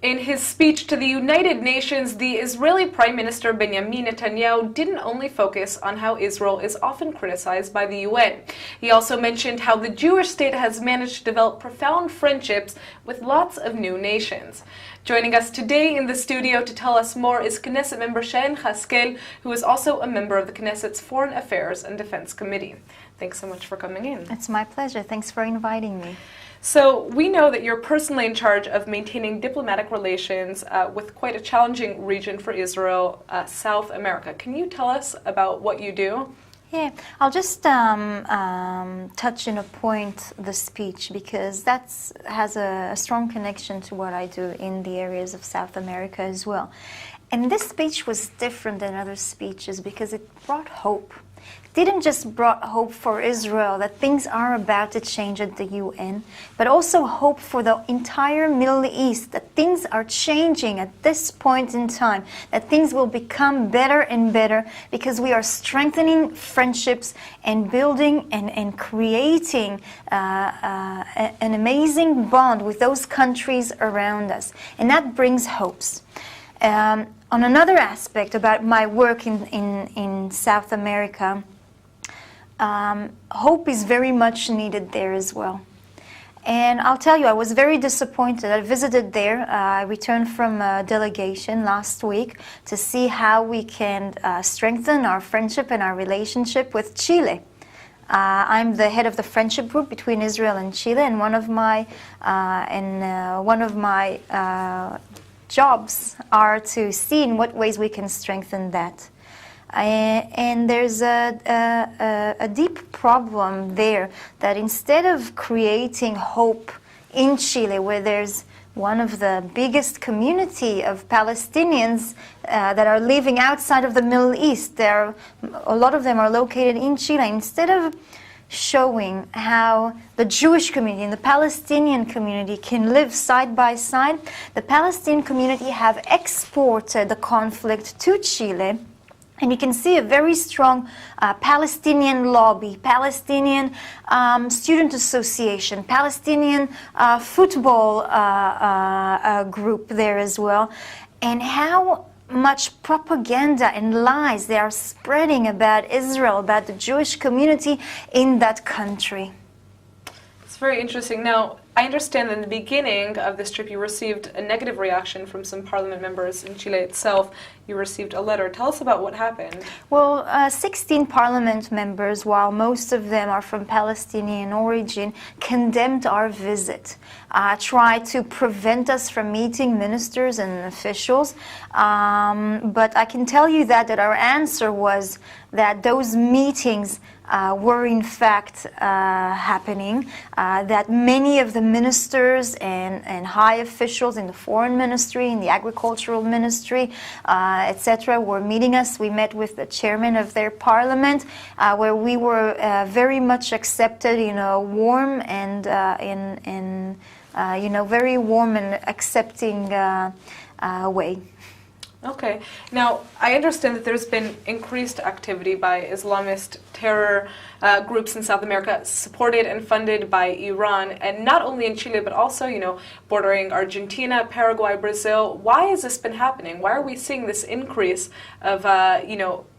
In his speech to the United Nations, the Israeli Prime Minister Benjamin Netanyahu didn't only focus on how Israel is often criticized by the UN. He also mentioned how the Jewish state has managed to develop profound friendships with lots of new nations. Joining us today in the studio to tell us more is Knesset member Sharren Haskel, who is also a member of the Knesset's Foreign Affairs and Defense Committee. Thanks so much for coming in. It's my pleasure. Thanks for inviting me. So we know that you're personally in charge of maintaining diplomatic relations with quite a challenging region for Israel, South America. Can you tell us about what you do? Yeah, I'll just touch in a point the speech because that has a strong connection to what I do in the areas of South America as well. And this speech was different than other speeches because it brought hope. It didn't just brought hope for Israel that things are about to change at the UN, but also hope for the entire Middle East, that things are changing at this point in time, that things will become better and better because we are strengthening friendships and building and creating an amazing bond with those countries around us. And that brings hopes. On another aspect about my work in South America, hope is very much needed there as well. And I'll tell you, I was very disappointed. I visited there. I returned from a delegation last week to see how we can strengthen our friendship and our relationship with Chile. I'm the head of the friendship group between Israel and Chile, and one of my jobs are to see in what ways we can strengthen that. And there's a deep problem there that instead of creating hope in Chile, where there's one of the biggest community of Palestinians that are living outside of the Middle East, a lot of them are located in Chile. Instead of showing how the Jewish community and the Palestinian community can live side by side, the Palestinian community have exported the conflict to Chile. And you can see a very strong Palestinian lobby, Palestinian student association, Palestinian football group there as well. And how much propaganda and lies they are spreading about Israel, about the Jewish community in that country. It's very interesting. Now, I understand that in the beginning of this trip you received a negative reaction from some parliament members in Chile itself. You received a letter. Tell us about what happened. Well, 16 parliament members, while most of them are from Palestinian origin, condemned our visit, tried to prevent us from meeting ministers and officials. But I can tell you that our answer was that those meetings were in fact happening, that many of the ministers and high officials in the foreign ministry, in the agricultural ministry, etc., were meeting us. We met with the chairman of their parliament, where we were very much accepted in a warm and very warm and accepting way. Okay. Now, I understand that there's been increased activity by Islamist terror groups in South America, supported and funded by Iran, and not only in Chile, but also, bordering Argentina, Paraguay, Brazil. Why has this been happening? Why are we seeing this increase of,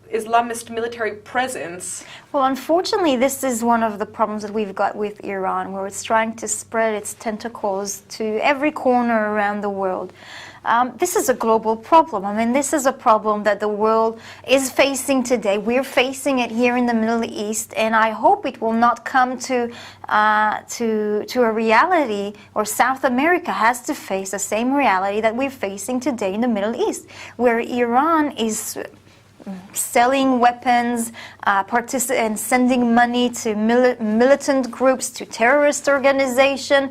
Islamist military presence? Well, unfortunately, this is one of the problems that we've got with Iran, where it's trying to spread its tentacles to every corner around the world. This is a global problem. I mean, this is a problem that the world is facing today. We're facing it here in the Middle East, and I hope it will not come to a reality, or South America has to face the same reality that we're facing today in the Middle East, where Iran is selling weapons, and sending money to militant groups, to terrorist organizations,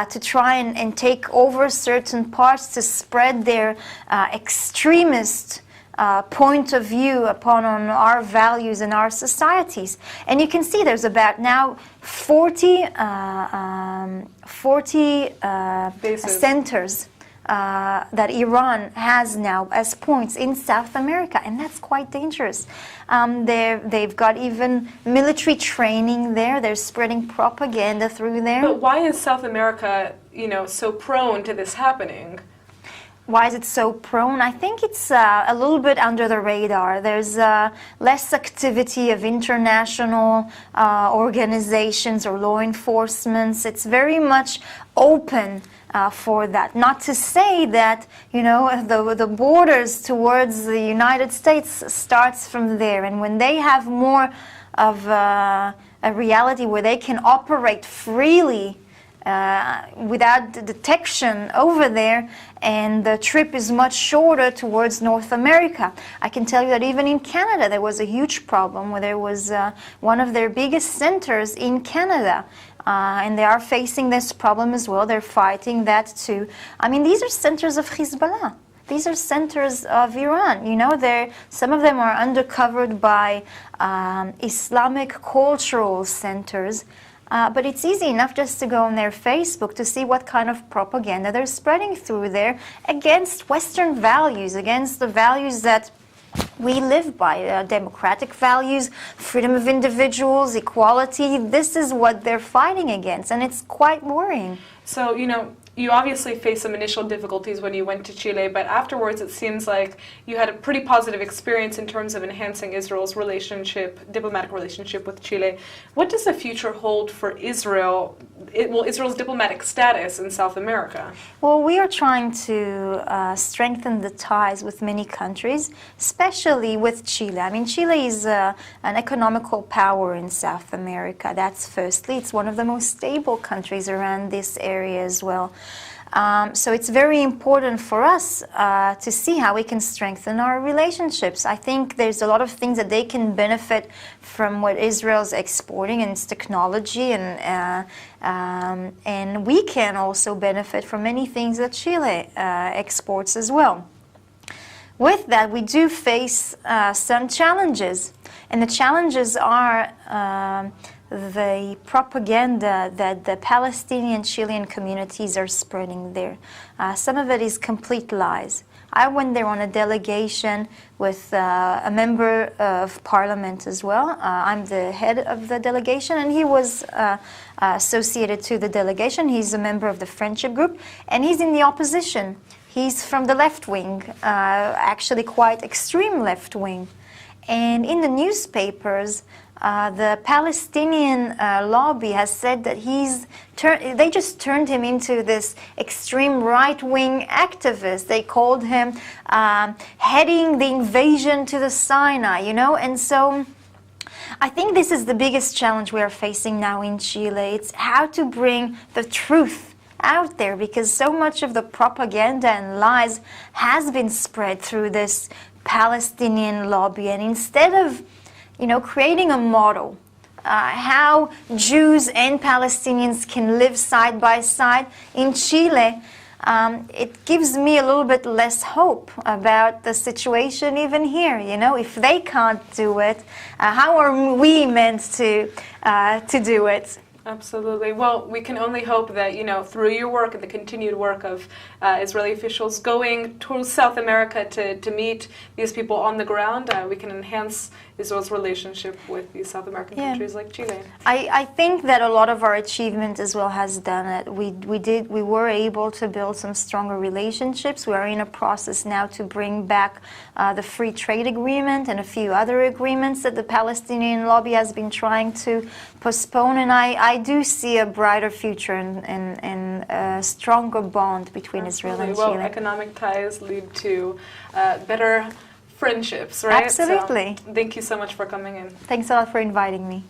to try and take over certain parts, to spread their extremist point of view upon our values and our societies. And you can see there's about now 40 centers that Iran has now as points in South America, and that's quite dangerous. They've got even military training there. They're spreading propaganda through there. But why is South America, so prone to this happening? Why is it so prone? I think it's a little bit under the radar. There's less activity of international organizations or law enforcement. It's very much open for that. Not to say that, you know, the borders towards the United States starts from there. And when they have more of a reality where they can operate freely without detection over there, and the trip is much shorter towards North America. I can tell you that even in Canada there was a huge problem where there was one of their biggest centers in Canada. And they are facing this problem as well. They're fighting that too. I mean, these are centers of Hezbollah. These are centers of Iran. You know, some of them are undercovered by Islamic cultural centers. But it's easy enough just to go on their Facebook to see what kind of propaganda they're spreading through there against Western values, against the values that we live by, democratic values, freedom of individuals, equality. This is what they're fighting against, and it's quite worrying. So, you know, you obviously faced some initial difficulties when you went to Chile, but afterwards it seems like you had a pretty positive experience in terms of enhancing Israel's diplomatic relationship with Chile. What does the future hold for Israel, Israel's diplomatic status in South America? Well, we are trying to strengthen the ties with many countries, especially with Chile. I mean, Chile is an economical power in South America. That's firstly. It's one of the most stable countries around this area as well. So it's very important for us to see how we can strengthen our relationships. I think there's a lot of things that they can benefit from what Israel's exporting and its technology, and we can also benefit from many things that Chile exports as well. With that, we do face some challenges, and the challenges are the propaganda that the Palestinian Chilean communities are spreading there. Some of it is complete lies. I went there on a delegation with a member of parliament as well. I'm the head of the delegation, and he was associated to the delegation. He's a member of the friendship group, and he's in the opposition. He's from the left wing, actually quite extreme left wing. And in the newspapers, the Palestinian lobby has said that they just turned him into this extreme right-wing activist. They called him heading the invasion to the Sinai, you know. And so I think this is the biggest challenge we are facing now in Chile. It's how to bring the truth out there, because so much of the propaganda and lies has been spread through this Palestinian lobby. And instead of, you know, creating a model how Jews and Palestinians can live side by side in Chile, it gives me a little bit less hope about the situation even here. You know, if they can't do it, how are we meant to do it? Absolutely. Well, we can only hope that, you know, through your work and the continued work of Israeli officials going to South America to meet these people on the ground, we can enhance Israel's relationship with these South American countries like Chile. I think that a lot of our achievement as well has done it. We were able to build some stronger relationships. We are in a process now to bring back the free trade agreement and a few other agreements that the Palestinian lobby has been trying to postpone, and I do see a brighter future and a stronger bond between Israel and Chile. Well, economic ties lead to better friendships, right? Absolutely. So, thank you so much for coming in. Thanks a lot for inviting me.